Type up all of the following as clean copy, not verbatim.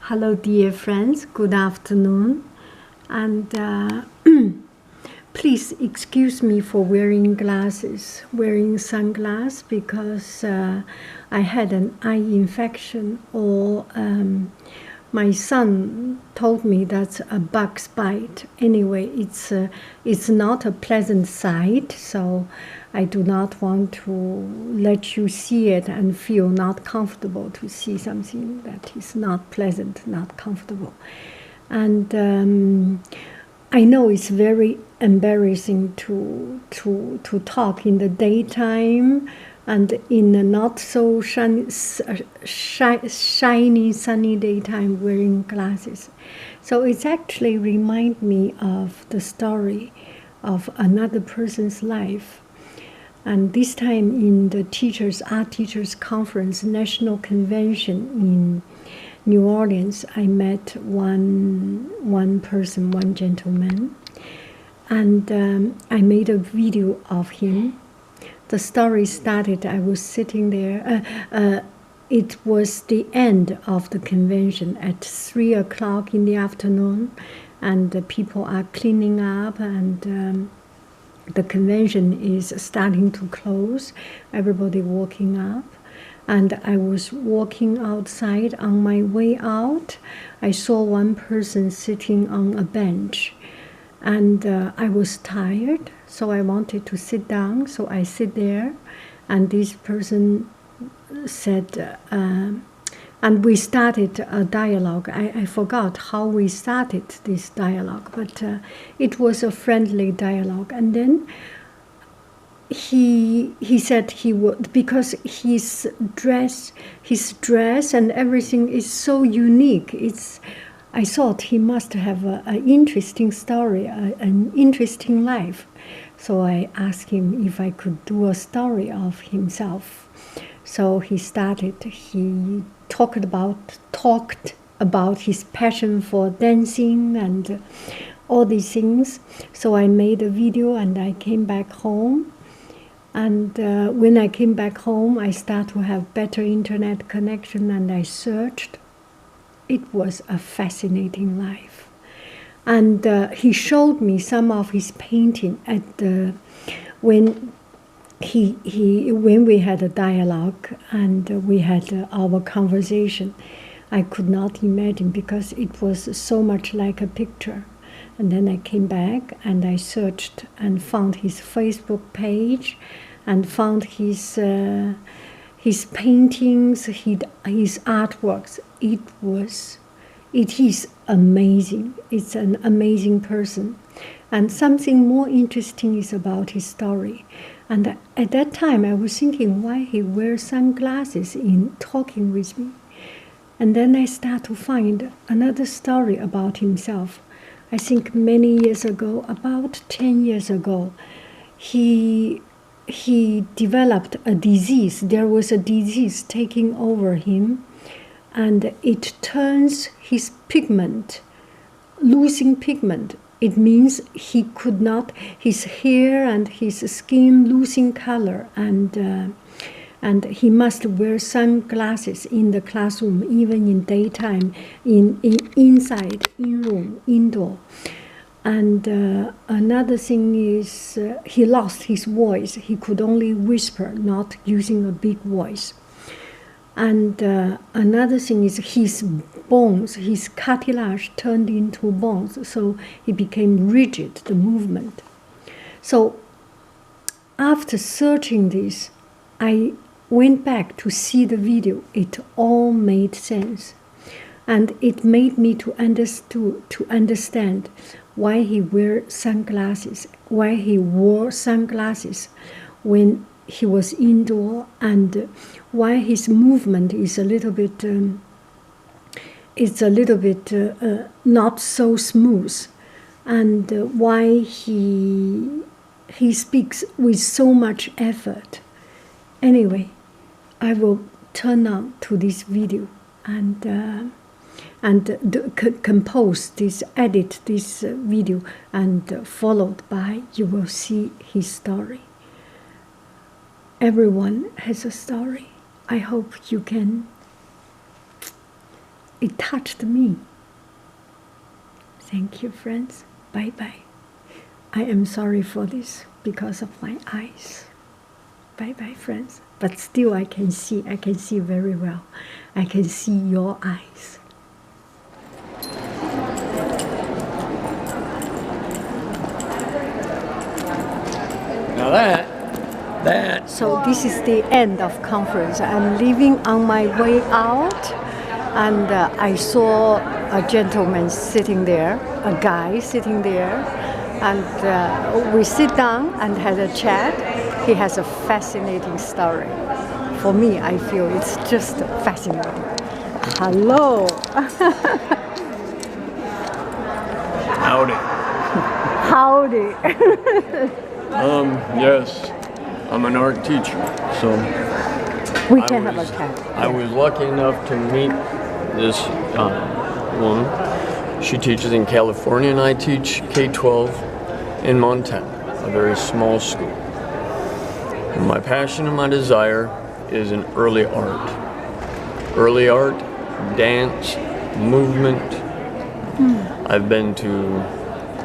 Hello, dear friends. Good afternoon. And please excuse me for wearing sunglasses, because I had an eye infection, or my son told me that's a bug's bite. Anyway, it's not a pleasant sight, so I do not want to let you see it and feel not comfortable to see something that is not pleasant, not comfortable. And I know it's very embarrassing to talk in the daytime and in a not so shiny, sunny daytime wearing glasses. So it's actually remind me of the story of another person's life. And this time in the Art Teachers Conference National Convention in New Orleans, I met one person, one gentleman, and I made a video of him. The story started, I was sitting there. It was the end of the convention at 3 o'clock in the afternoon, and the people are cleaning up, and the convention is starting to close, everybody walking up. And I was walking outside. On my way out, I saw one person sitting on a bench. And I was tired, so I wanted to sit down. So I sit there, and this person said, and we started a dialogue. I forgot how we started this dialogue, but it was a friendly dialogue. And then he said he would, because his dress and everything is so unique. I thought he must have an interesting story, an interesting life. So I asked him if I could do a story of himself. So he started. He talked about his passion for dancing and all these things. So I made a video, and I came back home. And when I came back home, I started to have better internet connection, and I searched. It was a fascinating life. And he showed me some of his painting when we had a dialogue and we had our conversation. I could not imagine, because it was so much like a picture. And then I came back and I searched and found his Facebook page and found his paintings, his artworks. It is amazing. It's an amazing person. And something more interesting is about his story. And at that time, I was thinking why he wears sunglasses in talking with me. And then I start to find another story about himself. I think many years ago, about 10 years ago, he developed a disease. There was a disease taking over him, and it turns his pigment, losing pigment. It means he could not, his hair and his skin losing color, and he must wear sunglasses in the classroom, even in daytime, inside, in room, indoor. And another thing is he lost his voice. He could only whisper, not using a big voice. And another thing is his bones, his cartilage turned into bones, so he became rigid, the movement. So after searching this, I went back to see the video. It all made sense. And it made me to understand why he wore sunglasses when he was indoor, and why his movement is a little bit not so smooth, and why he speaks with so much effort. Anyway, I will turn on to this video and compose this, edit this video, and followed by, you will see his story. Everyone has a story. I hope you can it touched me. Thank you, friends. Bye-bye. I am sorry for this because of my eyes. Bye-bye, friends. But still I can see very well. I can see your eyes. Now that. So this is the end of conference. I'm leaving on my way out, and I saw a gentleman sitting there, a guy sitting there, and we sit down and had a chat. He has a fascinating story. For me, I feel it's just fascinating. Hello. Howdy. Howdy. Yes, I'm an art teacher, so We can have a chat. I was lucky enough to meet this woman. She teaches in California, and I teach K-12 in Montana, a very small school. And my passion and my desire is in early art. Early art, dance, movement. I've been to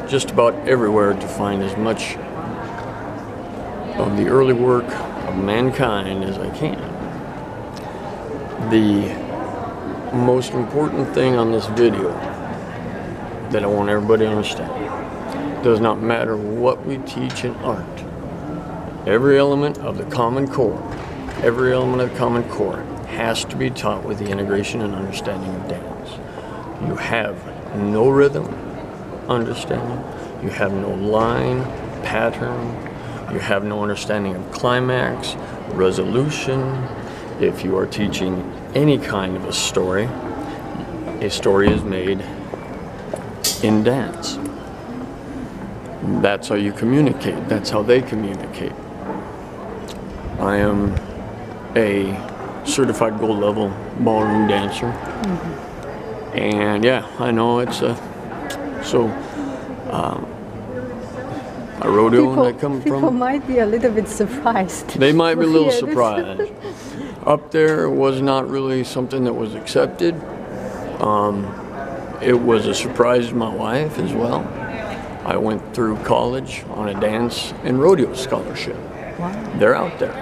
just about everywhere to find as much of the early work of mankind as I can. The most important thing on this video that I want everybody to understand, does not matter what we teach in art, every element of the Common Core, has to be taught with the integration and understanding of dance. You have no rhythm understanding, you have no line, pattern, you have no understanding of climax, resolution. If you are teaching any kind of a story is made in dance. That's how you communicate. That's how they communicate. I am a certified gold level ballroom dancer. And yeah, I know it's a, a rodeo that I come People from. might be a little bit surprised. They might be a little Yes. surprised. Up there was not really something that was accepted. It was a surprise to my wife as well. I went through college on a dance and rodeo scholarship. Wow. They're out there.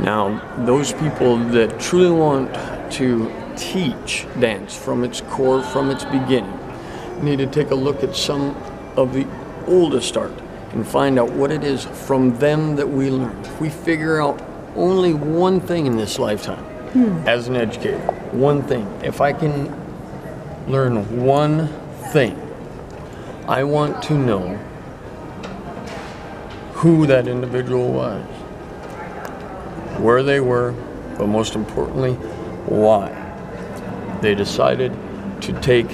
Now, those people that truly want to teach dance from its core, from its beginning, need to take a look at some of the oldest art and find out what it is from them that we learn. If we figure out only one thing in this lifetime, as an educator, one thing, if I can learn one thing, I want to know who that individual was, where they were, but most importantly, why they decided to take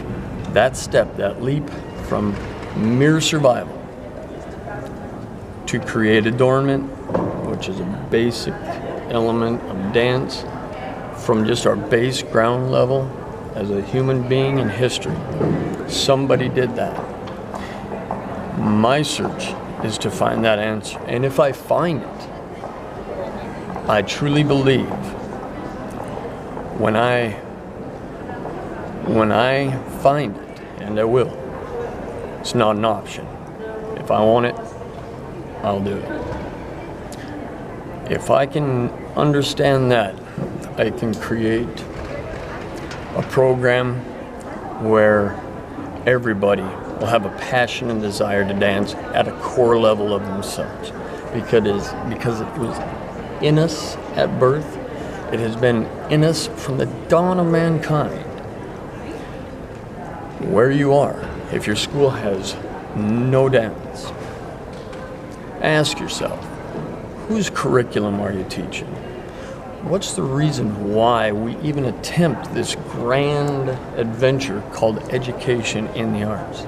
that step, that leap from mere survival to create adornment, which is a basic element of dance, from just our base ground level as a human being in history. Somebody did that. My search is to find that answer. And if I find it, I truly believe when I find it, and I will, it's not an option. If I want it, I'll do it. If I can understand that, I can create a program where everybody will have a passion and desire to dance at a core level of themselves, because it was in us at birth. It has been in us from the dawn of mankind. Where you are, if your school has no dance, ask yourself, whose curriculum are you teaching? What's the reason why we even attempt this grand adventure called education in the arts?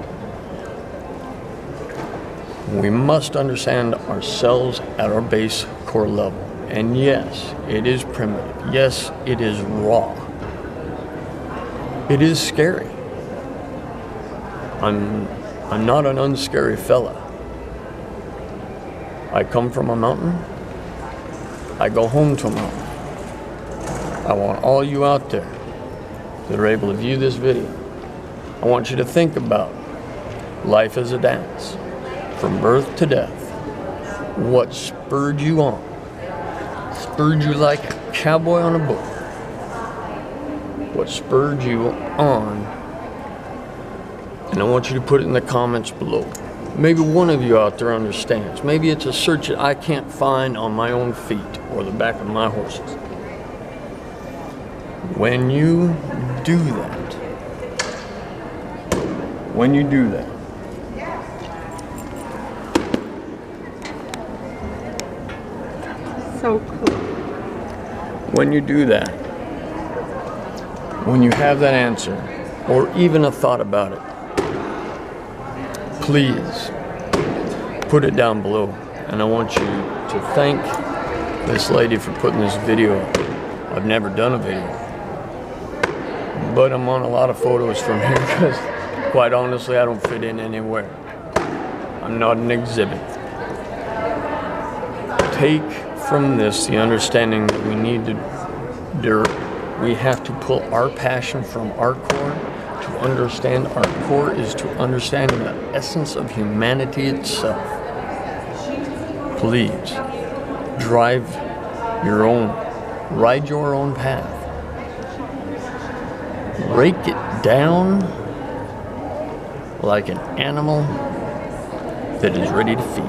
We must understand ourselves at our base core level. And yes, it is primitive. Yes, it is raw. It is scary. I'm not an unscary fella. I come from a mountain. I go home to a mountain. I want all you out there that are able to view this video, I want you to think about life as a dance, from birth to death. What spurred you on? Spurred you like a cowboy on a bull. What spurred you on? And I want you to put it in the comments below. Maybe one of you out there understands. Maybe it's a search that I can't find on my own feet or the back of my horses. When you do that, So cool. when you do that, when you have that answer, or even a thought about it, please put it down below. And I want you to thank this lady for putting this video up. I've never done a video, but I'm on a lot of photos from here because, quite honestly, I don't fit in anywhere. I'm not an exhibit. Take from this the understanding that we have to pull our passion from our core. To understand our core is to understand the essence of humanity itself. Please ride your own path. Break it down like an animal that is ready to feed.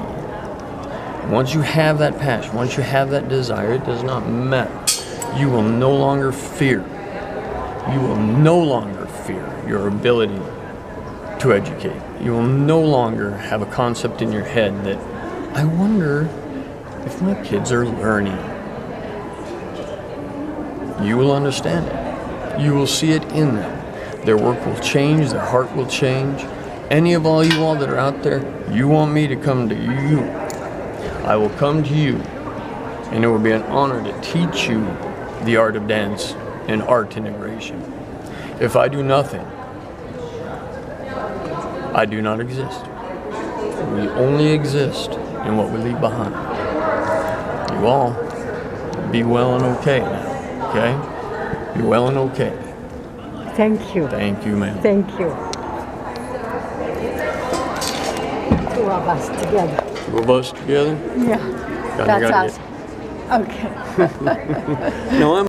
Once you have that passion, once you have that desire, it does not matter. You will no longer fear. You will no longer fear your ability to educate. You will no longer have a concept in your head that, I wonder if my kids are learning. You will understand it. You will see it in them. Their work will change, their heart will change. Any of all you all that are out there, you want me to come to you, I will come to you, and it will be an honor to teach you the art of dance and art integration. If I do nothing, I do not exist. We only exist in what we leave behind. You all be well and okay now, okay? Be well and okay. Thank you. Thank you, ma'am. Thank you. Two of us together. Two of us together? Yeah, Gotta that's us. Okay. No, I'm